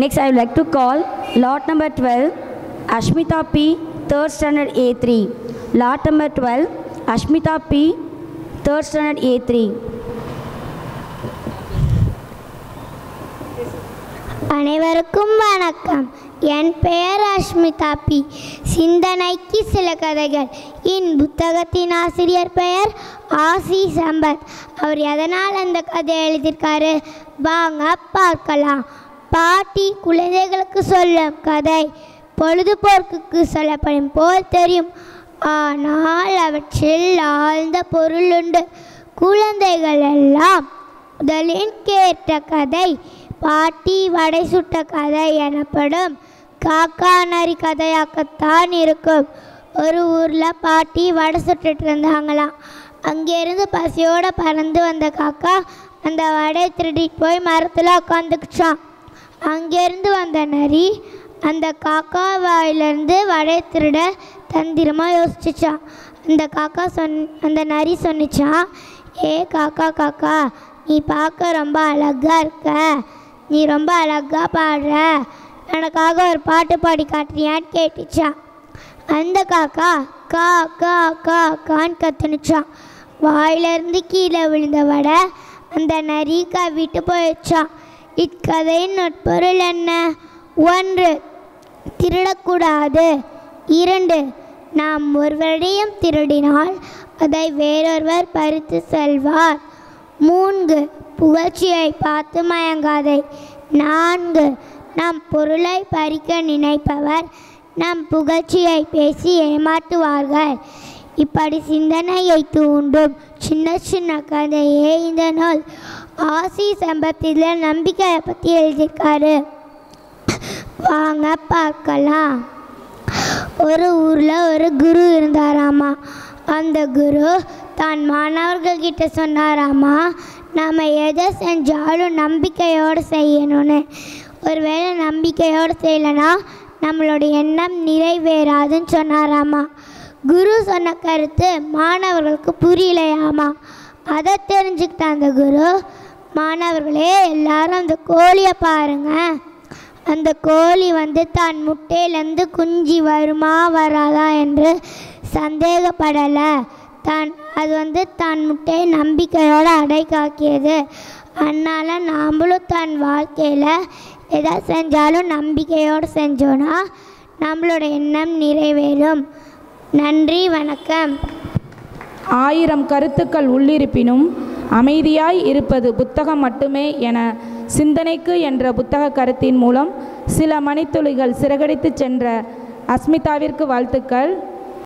Next, I would like to call lot number 12, Ashmita P, 3rd standard A3. Lot number 12, Ashmita P, 3rd standard A3. அனைவருக்கும் வணக்கம். என் பெயர் Ashmita B. சிந்தனைக்கு சில கதைகள். புத்தகத்தின் ஆசிரியர் பெயர் ஆசி சம்பத். அவர் எதனால் அந்த கதை எழுதியிருக்காரு வாங்க பார்க்கலாம். பாட்டி குழந்தைகளுக்கு சொல்லும் கதை பொழுதுபோக்குக்கு சொல்லப்படும் போல் தெரியும், ஆனால் அவற்றில் ஆழ்ந்த பொருள் உண்டு. குழந்தைகள் எல்லாம் முதலில் கேட்ட கதை பாட்டி வடை சுட்ட கதை எனப்படும் காக்கா நரி கதையாகத்தான் இருக்கும். ஒரு ஊரில் பாட்டி வடை சுட்டுட்டு இருந்தாங்களாம். அங்கேருந்து பசியோடு பறந்து வந்த காக்கா அந்த வடையை திருடிட்டு போய் மரத்தில் உட்காந்துக்குச்சான். அங்கேருந்து வந்த நரி அந்த காக்கா வாயிலிருந்து வடையை திருட தந்திரமாக யோசிச்சான். அந்த நரி சொன்னிச்சான், ஏ காக்கா காக்கா, நீ பார்க்க ரொம்ப அழகாக இருக்க, நீ ரொம்ப அழகாக பாடுற, எனக்காக ஒரு பாட்டு பாடி காட்டுறியான்னு கேட்டுச்சான். அந்த காக்கா கா கா கா கான்னு கத்துனுச்சான். வாயிலிருந்து கீழே விழுந்த வடை அந்த நரி விட்டு போயிடுச்சான். இக்கதையின் உட்பொருள் என்ன? 1. திருடக்கூடாது. 2. நாம் ஒருவரையும் திருடினால் அதை வேறொருவர் பறித்து செல்வார். 3. புகழ்ச்சியை பார்த்து மயங்காதே. 4. நம் பொருளை பறிக்க நினைப்பவர் நம் புகழ்ச்சியை பேசி ஏமாற்றுவார்கள். இப்படி சிந்தனையை தூண்டும் சின்ன சின்ன கதையே இந்த நூல். ஆசி சம்பத்தில் நம்பிக்கையை பற்றி எழுதியிருக்காரு, வாங்க பார்க்கலாம். ஒரு ஊரில் ஒரு குரு இருந்தாராமா. அந்த குரு தான் மாணவர்கள்கிட்ட சொன்னாராமா, நாம் எதை செஞ்சாலும் நம்பிக்கையோடு செய்யணும்னு. ஒருவேளை நம்பிக்கையோடு செய்யலைன்னா நம்மளோட எண்ணம் நிறைவேறாதுன்னு சொன்னாராமா. குரு சொன்ன கருத்து மாணவர்களுக்கு புரியலையாமா. அதை தெரிஞ்சுக்கிட்ட அந்த குரு, மாணவர்களே எல்லாரும் அந்த கோழியை பாருங்க, அந்த கோழி தான் முட்டையிலேருந்து குஞ்சு வருமா வராதா என்று சந்தேகப்படலை. அது தான் முட்டையை நம்பிக்கையோடு அடைக்காக்கியது. அதனால் நாமளும் தன் வாழ்க்கையில் எதை செஞ்சாலும் நம்பிக்கையோடு செஞ்சோன்னா நம்மளோட எண்ணம் நிறைவேறும். நன்றி, வணக்கம். 1000 கருத்துக்கள் உள்ளிருப்பினும் அமைதியாய் இருப்பது புத்தகம் மட்டுமே என சிந்தனைக்கு என்ற புத்தக கருத்தின் மூலம் சில மணித்துளிகள் சிறகடித்து சென்ற அஸ்மிதாவிற்கு வாழ்த்துக்கள்.